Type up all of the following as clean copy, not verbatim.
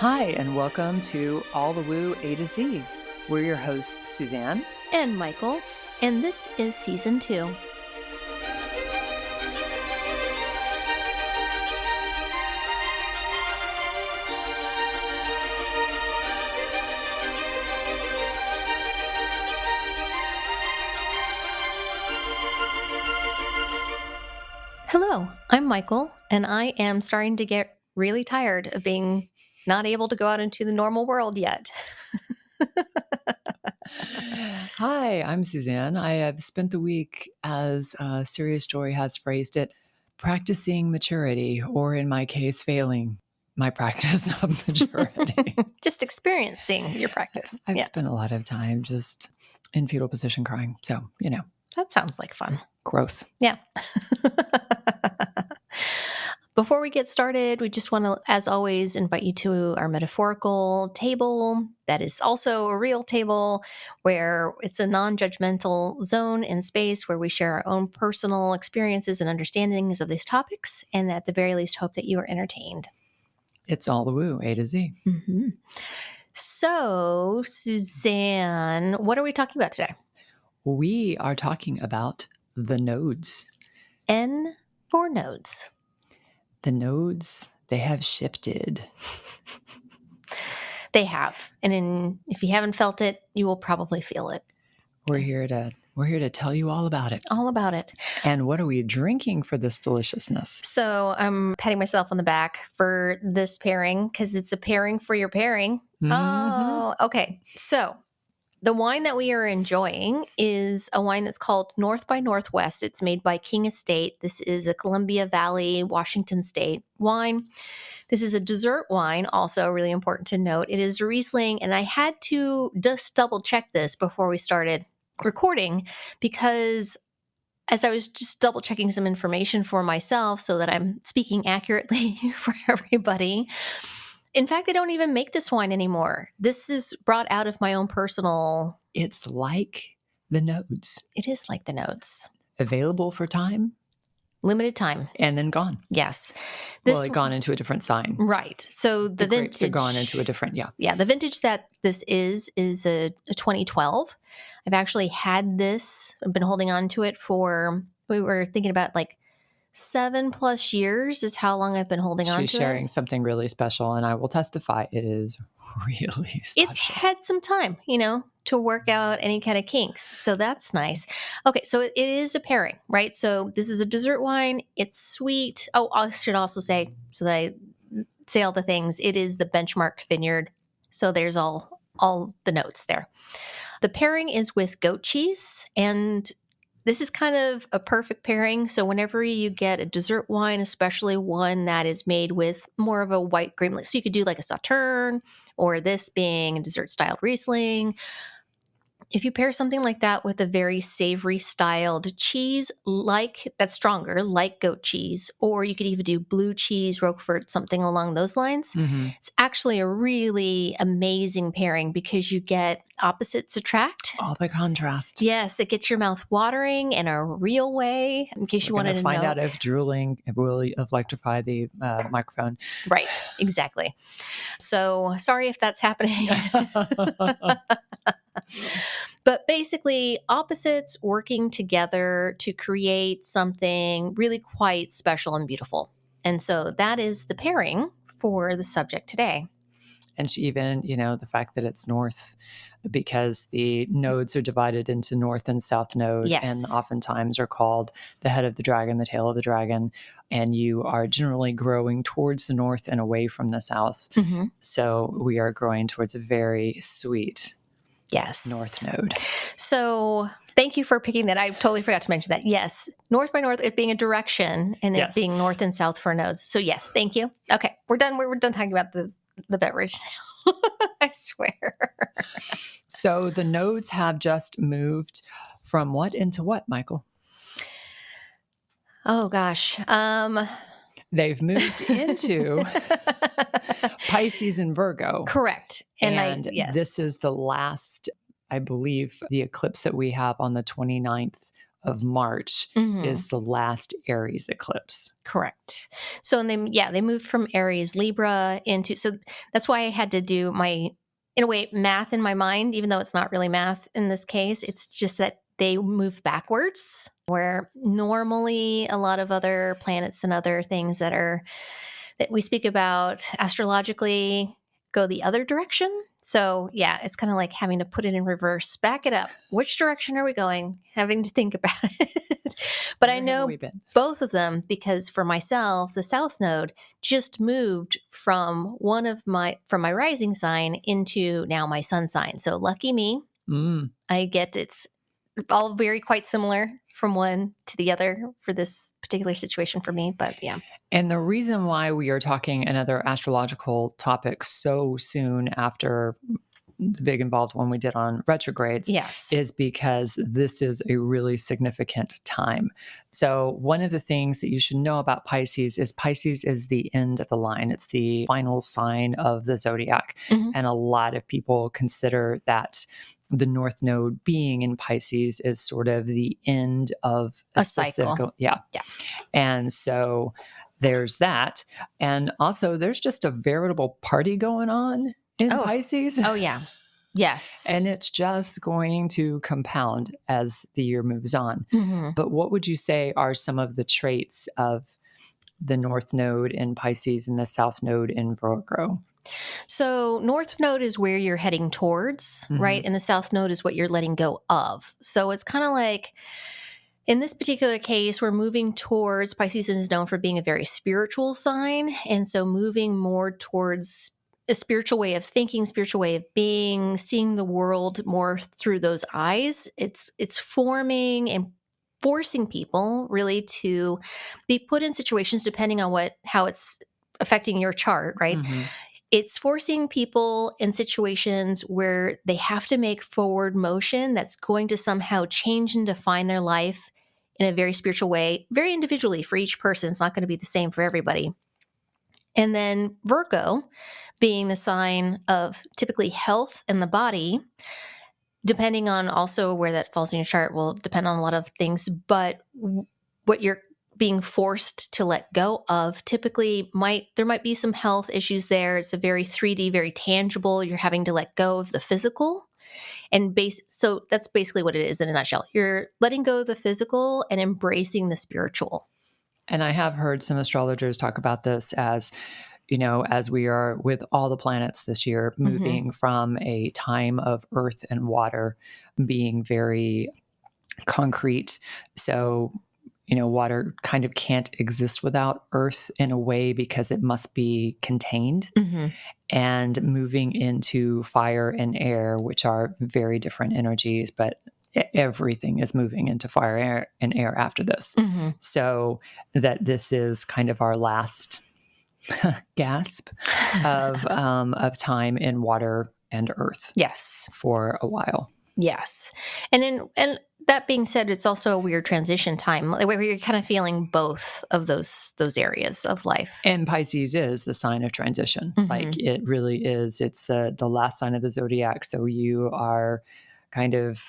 Hi, and welcome to All the Woo A to Z. We're your hosts, Suzanne. And Mychal, and this is season 2. Hello, I'm Mychal, and I am starting to get really tired of being not able to go out into the normal world yet. Hi, I'm Suzanne. I have spent the week, as Serious Story has phrased it, practicing maturity, or in my case, failing my practice of maturity. Just experiencing your practice. I've Yeah, spent a lot of time just in fetal position crying. So, that sounds like fun. growth. Yeah. Before we get started, we just want to, as always, invite you to our metaphorical table. That is also a real table where it's a non-judgmental zone and space where we share our own personal experiences and understandings of these topics, and at the very least hope that you are entertained. It's all the woo, A to Z. Mm-hmm. So, Suzanne, what are we talking about today? We are talking about the nodes. N for nodes. The nodes, they have shifted. They have. And if you haven't felt it, you will probably feel it. We're here to tell you all about it. All about it. And what are we drinking for this deliciousness? So I'm patting myself on the back for this pairing because it's a pairing for your pairing. Mm-hmm. Oh, okay. So the wine that we are enjoying is a wine that's called North by Northwest. It's made by King Estate. This is a Columbia Valley, Washington State wine. This is a dessert wine, also really important to note. It is Riesling, and I had to just double check this before we started recording because as I was just double checking some information for myself so that I'm speaking accurately for everybody. In fact, they don't even make this wine anymore. This is brought out of my own personal. It's like the nodes. It is like the notes. Available for time Limited time. and then gone. Yes. Well, gone into a different sign. Right. So The grapes are gone into a different, Yeah, the vintage that this is a 2012. I've actually had this. I've been holding on to it we were thinking about like 7+ years is how long I've been holding on to it. She's sharing something really special, and I will testify it is really special. It's had some time, to work out any kind of kinks. So that's nice. Okay, so it is a pairing, right? So this is a dessert wine. It's sweet. Oh, I should also say, so that I say all the things, it is the Benchmark Vineyard. So there's all the notes there. The pairing is with goat cheese, and this is kind of a perfect pairing. So whenever you get a dessert wine, especially one that is made with more of a white grape, so you could do like a Sauterne, or this being a dessert-styled Riesling. If you pair something like that with a very savory styled cheese, that's stronger, like goat cheese, or you could even do blue cheese, Roquefort, something along those lines. Mm-hmm. It's actually a really amazing pairing because you get opposites attract. All the contrast. Yes, it gets your mouth watering in a real way. In case you wanted to find know. out if drooling will electrify the microphone. Right, exactly. So sorry if that's happening. But basically, opposites working together to create something really quite special and beautiful. And so that is the pairing for the subject today. And she even, the fact that it's north, because the nodes are divided into north and south node, Yes. and oftentimes are called the head of the dragon, the tail of the dragon, and you are generally growing towards the north and away from the south. Mm-hmm. So we are growing towards a very sweet north node. So thank you for picking that. I totally forgot to mention that. Yes, north by north, it being a direction, and it being north and south for nodes. So yes, thank you. Okay, we're done. We're done talking about the beverage now. I swear. So the nodes have just moved from what into what, Mychal? Oh gosh. They've moved into Pisces and Virgo. Correct. And yes. This is the last, I believe, the eclipse that we have on the 29th of March is the last Aries eclipse. Correct. So, and they moved from Aries Libra into, so that's why I had to do my, in a way, math in my mind, even though it's not really math in this case. It's just that they move backwards, where normally a lot of other planets and other things that we speak about astrologically go the other direction. So yeah, it's kind of like having to put it in reverse, back it up. Which direction are we going? Having to think about it. But I know both of them because for myself, the South Node just moved from my rising sign into now my sun sign. So lucky me. I get it's all very quite similar from one to the other for this particular situation for me, but yeah. And the reason why we are talking another astrological topic so soon after the big involved one we did on retrogrades is because this is a really significant time. So one of the things that you should know about Pisces is the end of the line. It's the final sign of the zodiac. And a lot of people consider that the North Node being in Pisces is sort of the end of a cycle. Yeah. And so there's that. And also there's just a veritable party going on in Pisces. Oh, yeah. Yes. And it's just going to compound as the year moves on. But what would you say are some of the traits of the North Node in Pisces and the South Node in Virgo? So North Node is where you're heading towards, right? And the South Node is what you're letting go of. So it's kind of like, in this particular case, we're moving towards, Pisces is known for being a very spiritual sign. And so moving more towards a spiritual way of thinking, spiritual way of being, seeing the world more through those eyes. It's forming and forcing people really to be put in situations depending on how it's affecting your chart, right? It's forcing people in situations where they have to make forward motion that's going to somehow change and define their life in a very spiritual way, very individually for each person. It's not going to be the same for everybody. And then Virgo, being the sign of typically health and the body, depending on also where that falls in your chart will depend on a lot of things. But what you're being forced to let go of typically there might be some health issues there. It's a very 3D, very tangible. You're having to let go of the physical. So that's basically what it is in a nutshell. You're letting go of the physical and embracing the spiritual. And I have heard some astrologers talk about this as, as we are with all the planets this year, moving from a time of earth and water being very concrete. So, water kind of can't exist without earth in a way because it must be contained. And moving into fire and air, which are very different energies, but everything is moving into fire and air after this. So that this is kind of our last gasp of time in water and earth. Yes. For a while. Yes. And that being said, it's also a weird transition time where you're kind of feeling both of those areas of life. And Pisces is the sign of transition. Like it really is. It's the last sign of the zodiac. So you are kind of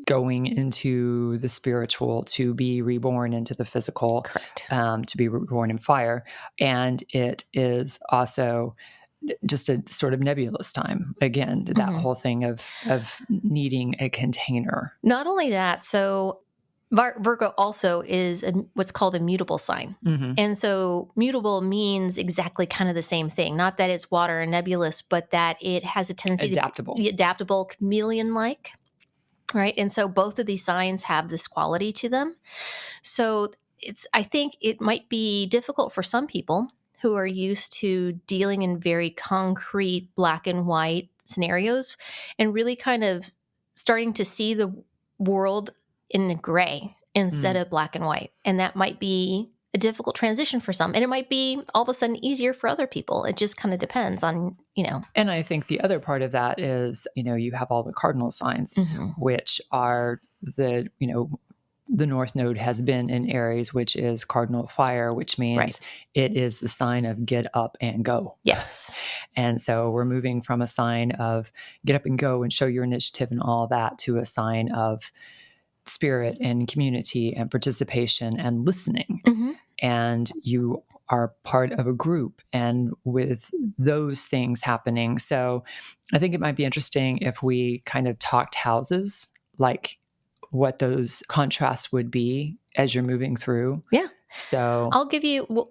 going into the spiritual to be reborn into the physical. Correct. To be reborn in fire. And it is also just a sort of nebulous time. Again, that whole thing of needing a container. Not only that, so Virgo also is what's called a mutable sign. And so mutable means exactly kind of the same thing. Not that it's water and nebulous, but that it has a tendency to be adaptable, chameleon-like. Right. And so both of these signs have this quality to them. So I think it might be difficult for some people who are used to dealing in very concrete black and white scenarios and really kind of starting to see the world in gray instead of black and white. And that might be a difficult transition for some. And it might be all of a sudden easier for other people. It just kind of depends on, And I think the other part of that is, you have all the cardinal signs, which are the North Node has been in Aries, which is cardinal fire, which means it is the sign of get up and go. Yes. And so we're moving from a sign of get up and go and show your initiative and all that to a sign of spirit and community and participation and listening. Mm-hmm. And you are part of a group and with those things happening. So I think it might be interesting if we kind of talked houses, like what those contrasts would be as you're moving through. Yeah. So I'll give you,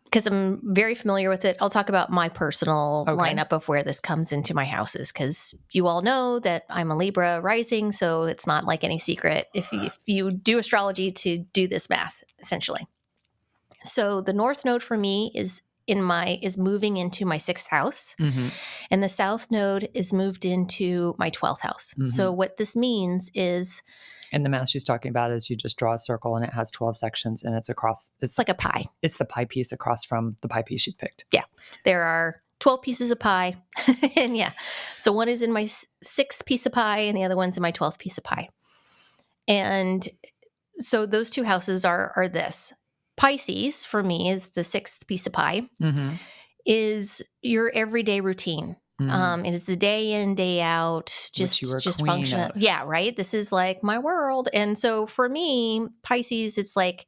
because I'm very familiar with it, I'll talk about my personal lineup of where this comes into my houses, because you all know that I'm a Libra rising, so it's not like any secret if you do astrology to do this math, essentially. So the North Node for me is moving into my 6th house, and the South Node is moved into my 12th house. So what this means is, and the math she's talking about is you just draw a circle and it has 12 sections and it's across. It's like a pie. It's the pie piece across from the pie piece she picked. Yeah. There are 12 pieces of pie. And yeah. So one is in my 6th piece of pie and the other one's in my 12th piece of pie. And so those two houses are this. Pisces for me is the 6th piece of pie, is your everyday routine. It is the day in, day out, just function. Yeah, right. This is like my world. And so for me, Pisces, it's like,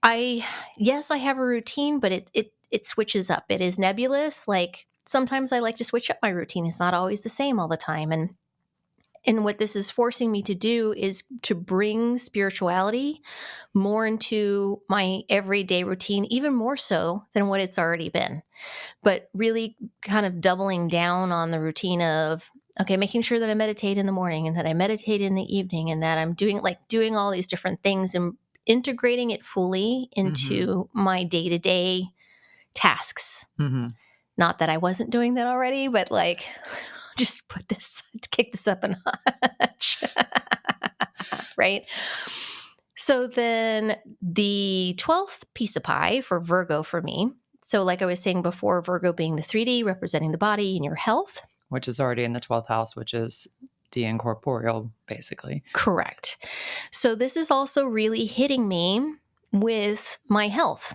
I have a routine, but it switches up. It is nebulous. Like sometimes I like to switch up my routine. It's not always the same all the time. And what this is forcing me to do is to bring spirituality more into my everyday routine, even more so than what it's already been. But really kind of doubling down on the routine of, okay, making sure that I meditate in the morning and that I meditate in the evening and that I'm doing all these different things and integrating it fully into my day-to-day tasks. Not that I wasn't doing that already, but like, just kick this up a notch. Right? So then the 12th piece of pie for Virgo for me. So like I was saying before, Virgo being the 3D representing the body and your health. Which is already in the 12th house, which is the incorporeal, basically. Correct. So this is also really hitting me with my health.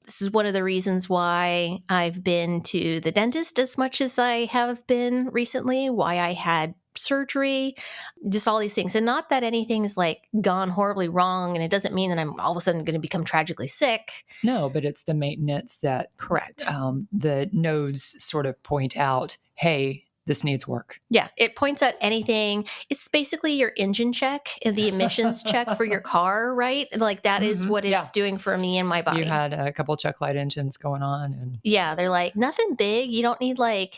This is one of the reasons why I've been to the dentist as much as I have been recently, why I had surgery, just all these things. And not that anything's like gone horribly wrong, and it doesn't mean that I'm all of a sudden going to become tragically sick. No, but it's the maintenance that correct. The nodes sort of point out, hey, this needs work. Yeah, it points out anything. It's basically your engine check and the emissions check for your car, right? Like that is what it's doing for me and my body. You had a couple check light engines going on. And yeah, they're like, nothing big. You don't need like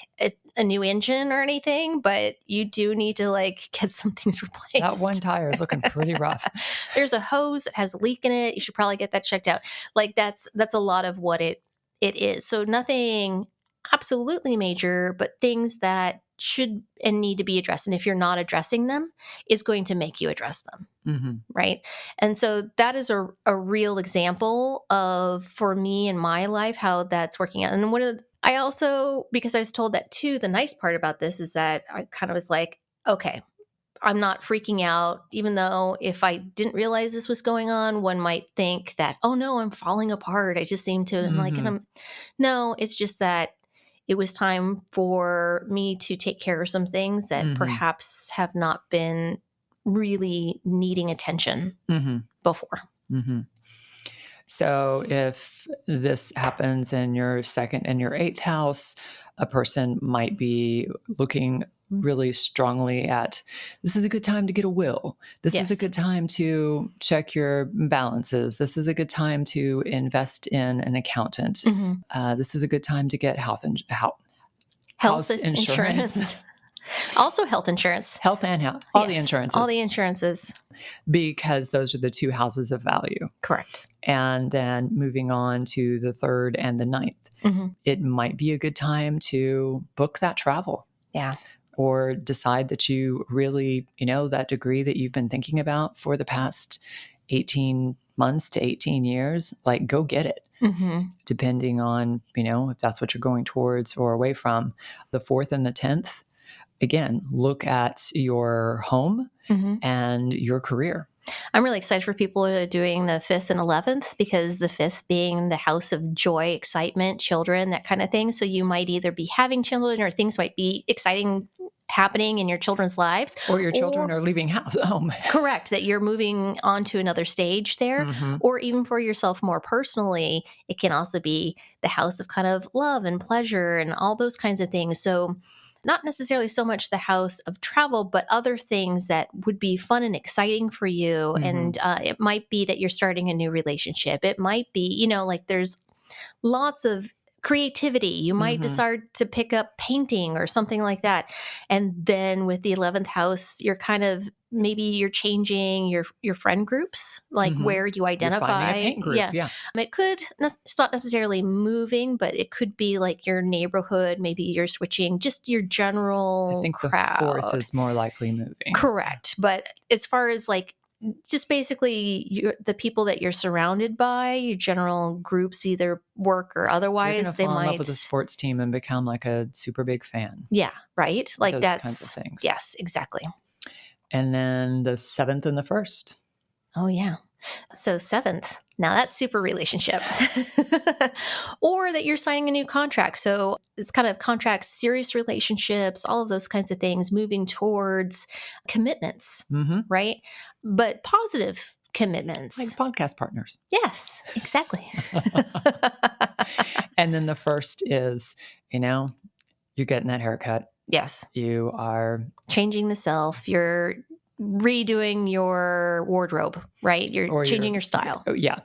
a new engine or anything, but you do need to like get some things replaced. That one tire is looking pretty rough. There's a hose that has a leak in it. You should probably get that checked out. Like that's a lot of what it is. So nothing absolutely major, but things that should and need to be addressed. And if you're not addressing them, is going to make you address them. Right. And so that is a real example of, for me in my life, how that's working out. And I also, because I was told that too, the nice part about this is that I kind of was like, okay, I'm not freaking out, even though if I didn't realize this was going on, one might think that, oh no, I'm falling apart. I just seem to no, it's just that it was time for me to take care of some things that perhaps have not been really needing attention before. So if this happens in your 2nd and your 8th house, a person might be looking really strongly at, this is a good time to get a will. This is a good time to check your balances. This is a good time to invest in an accountant. This is a good time to get house insurance. Also health insurance. Health and health. All the insurances. All the insurances. Because those are the 2 houses of value. Correct. And then moving on to the 3rd and the 9th, it might be a good time to book that travel. Yeah. Or decide that you really, that degree that you've been thinking about for the past 18 months to 18 years, like go get it. Depending on, if that's what you're going towards or away from. The 4th and the 10th, again, look at your home and your career. I'm really excited for people who are doing the 5th and 11th, because the 5th being the house of joy, excitement, children, that kind of thing. So you might either be having children or things might be exciting happening in your children's lives. Or your children are leaving home. Correct, that you're moving on to another stage there. Mhm. Or even for yourself more personally, it can also be the house of kind of love and pleasure and all those kinds of things. So not necessarily so much the house of travel, but other things that would be fun and exciting for you. And it might be that you're starting a new relationship. It might be, like there's lots of creativity. You might decide to pick up painting or something like that. And then with the 11th house, you're kind of maybe you're changing your friend groups, like where you You're identify. finding a paint group. Yeah. It could, it's not necessarily moving, but it could be like your neighborhood. Maybe you're switching just your I general think the crowd. 4th is more likely moving. Correct. But as far as like just basically the people that you're surrounded by, your general groups, either work or You're going otherwise, to they fall in love might. with a sports team and become like a super big fan. Yeah, right. Like Those that's kinds of things. Yes, exactly. And then the 7th and the 1st. Oh yeah. So 7th. Now that's super relationship. Or that you're signing a new contract. So it's kind of contracts, serious relationships, all of those kinds of things, moving towards commitments, right? But positive commitments. Like podcast partners. Yes, exactly. And then the 1st is, you're getting that haircut. Yes. You are changing the self. You're redoing your wardrobe, right? You're changing your style. Yeah.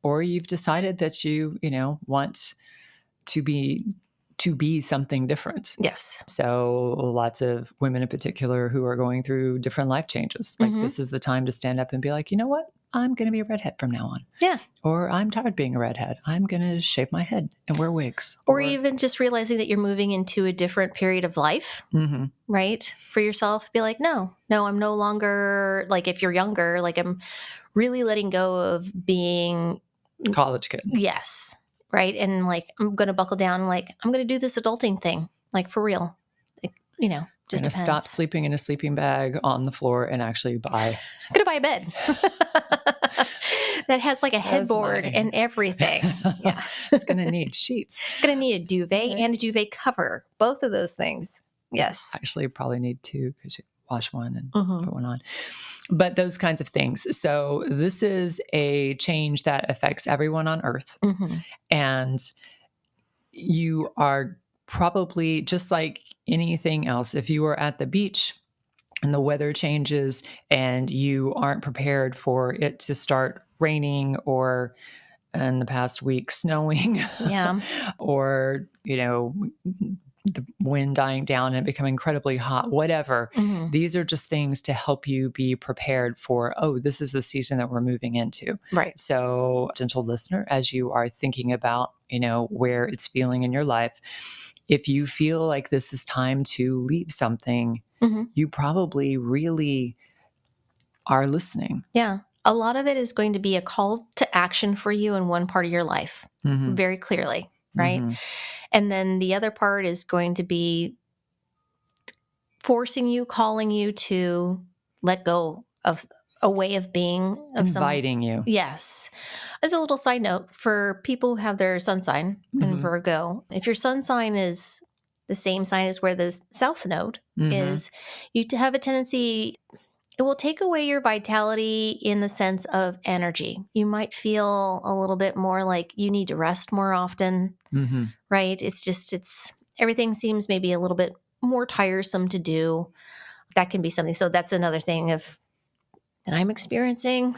Or you've decided that you want to be something different. Yes. So lots of women in particular who are going through different life changes. Like this is the time to stand up and be like, you know what? I'm going to be a redhead from now on. Yeah. Or I'm tired of being a redhead. I'm going to shave my head and wear wigs. Or even just realizing that you're moving into a different period of life, right? For yourself, be like, no, I'm no longer, like if you're younger, like I'm really letting go of being college kid. Yes. Right. And like, I'm going to buckle down, like, I'm going to do this adulting thing, like for real. Like, just depends. Stop sleeping in a sleeping bag on the floor and actually buy. I'm going to buy a bed that has like a headboard and everything. Yeah. It's going to need sheets. Going to need a duvet and a duvet cover. Both of those things. Yes. Actually, probably need 2 because you wash one and put one on. But those kinds of things. So this is a change that affects everyone on Earth. And you are probably just like anything else. If you are at the beach and the weather changes and you aren't prepared for it to start raining or in the past week snowing, or, the wind dying down and become incredibly hot, whatever. These are just things to help you be prepared for, this is the season that we're moving into. Right. So, gentle listener, as you are thinking about, where it's feeling in your life, if you feel like this is time to leave something, you probably really are listening. Yeah. A lot of it is going to be a call to action for you in one part of your life, very clearly, right? And then the other part is going to be forcing you, calling you to let go of a way of being. Inviting you. Yes. As a little side note, for people who have their sun sign in Virgo, if your sun sign is the same sign as where the south node is, you have a tendency, it will take away your vitality in the sense of energy. You might feel a little bit more like you need to rest more often, right? It's everything seems maybe a little bit more tiresome to do. That can be something. So that's another thing that I'm experiencing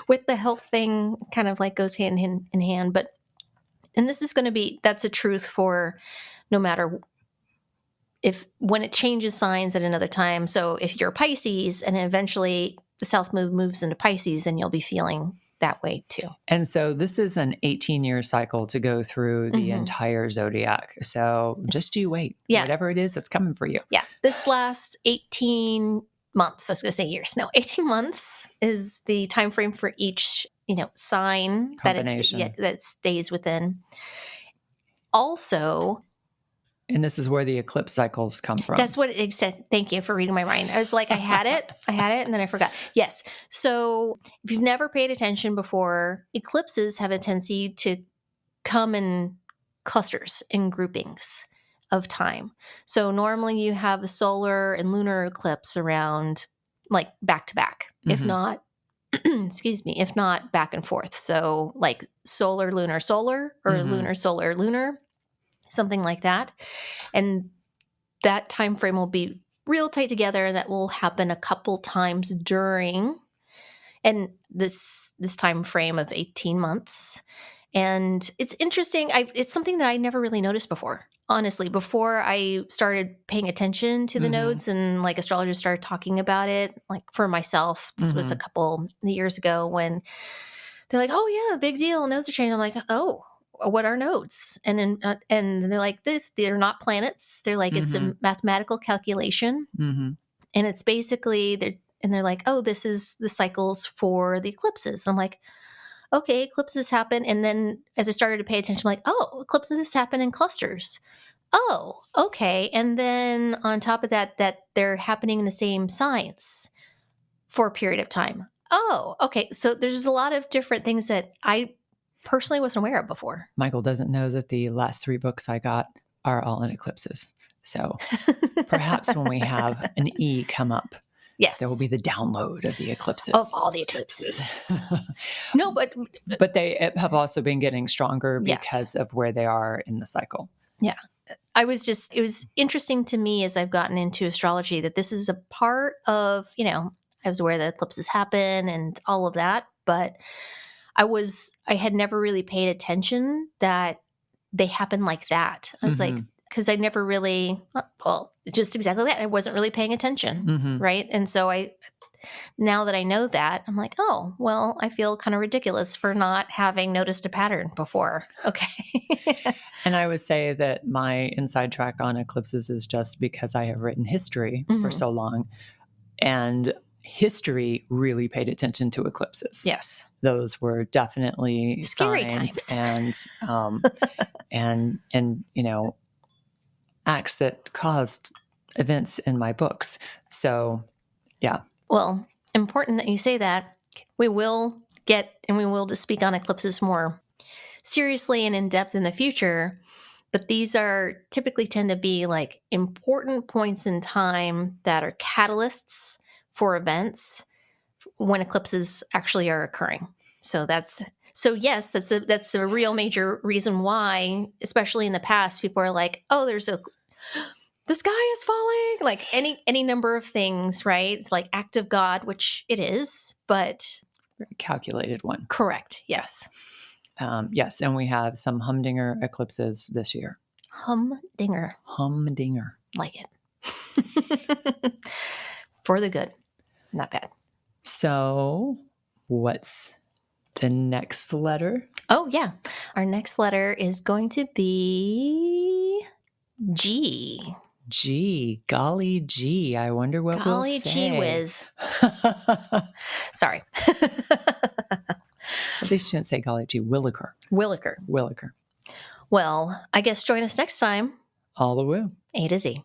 with the health thing, kind of like goes hand in hand. And this is going to be, that's a truth for no matter when it changes signs at another time. So if you're Pisces and eventually the south node moves into Pisces, then you'll be feeling that way too. And so this is an 18-year cycle to go through the entire zodiac. So just you wait. Whatever it is that's coming for you. Yeah. This last 18 months, I was going to say years. No, 18 months is the time frame for each, sign that stays within. Also, and this is where the eclipse cycles come from. That's what it said. Thank you for reading my mind. I was like, I had it, and then I forgot. Yes. So if you've never paid attention before, eclipses have a tendency to come in clusters, in groupings. of time. So normally you have a solar and lunar eclipse around like back to back, if not, excuse me, if not back and forth. So like solar, lunar, solar, or lunar, solar, lunar, something like that. And that time frame will be real tight together, and that will happen a couple times during and this time frame of 18 months. And it's interesting. It's something that I never really noticed before. Honestly, before I started paying attention to the nodes and like astrologers started talking about it, like for myself, this was a couple years ago when they're like, "Oh yeah, big deal, nodes are changing." I'm like, "Oh, what are nodes?" And then and they're like, they're not planets. They're like, it's a mathematical calculation, and it's basically they're like, "Oh, this is the cycles for the eclipses." I'm like, okay, eclipses happen. And then as I started to pay attention, I'm like, oh, eclipses happen in clusters. Oh, okay. And then on top of that, that they're happening in the same signs for a period of time. Oh, okay. So there's a lot of different things that I personally wasn't aware of before. Mychal doesn't know that the last 3 books I got are all in eclipses. So perhaps when we have an E come up, yes, there will be the download of the eclipses. Of all the eclipses. No, but they have also been getting stronger because of where they are in the cycle. Yeah. It was interesting to me as I've gotten into astrology that this is a part of, I was aware that eclipses happen and all of that, but I had never really paid attention that they happen like that. I was like, because I never really, just exactly that. I wasn't really paying attention. Right. And so now that I know that, I'm like, oh, well, I feel kind of ridiculous for not having noticed a pattern before. Okay. And I would say that my inside track on eclipses is just because I have written history for so long. And history really paid attention to eclipses. Yes. Those were definitely scary signs times. and acts that caused events in my books. So, yeah. Well, important that you say that. We will just speak on eclipses more seriously and in depth in the future. But these typically tend to be like important points in time that are catalysts for events when eclipses actually are occurring. Yes, that's a real major reason why, especially in the past, people are like, oh, the sky is falling, like any number of things, right? It's like act of God, which it is, but very calculated one. Correct. Yes. Yes, and we have some humdinger eclipses this year. Humdinger. Like it. For the good. Not bad. So, what's the next letter? Oh, yeah. Our next letter is going to be G. G. Golly gee. I wonder what we'll say. Golly gee whiz. Sorry. At least you shouldn't say golly gee. Williker. Well, I guess join us next time. All the woo. A to Z.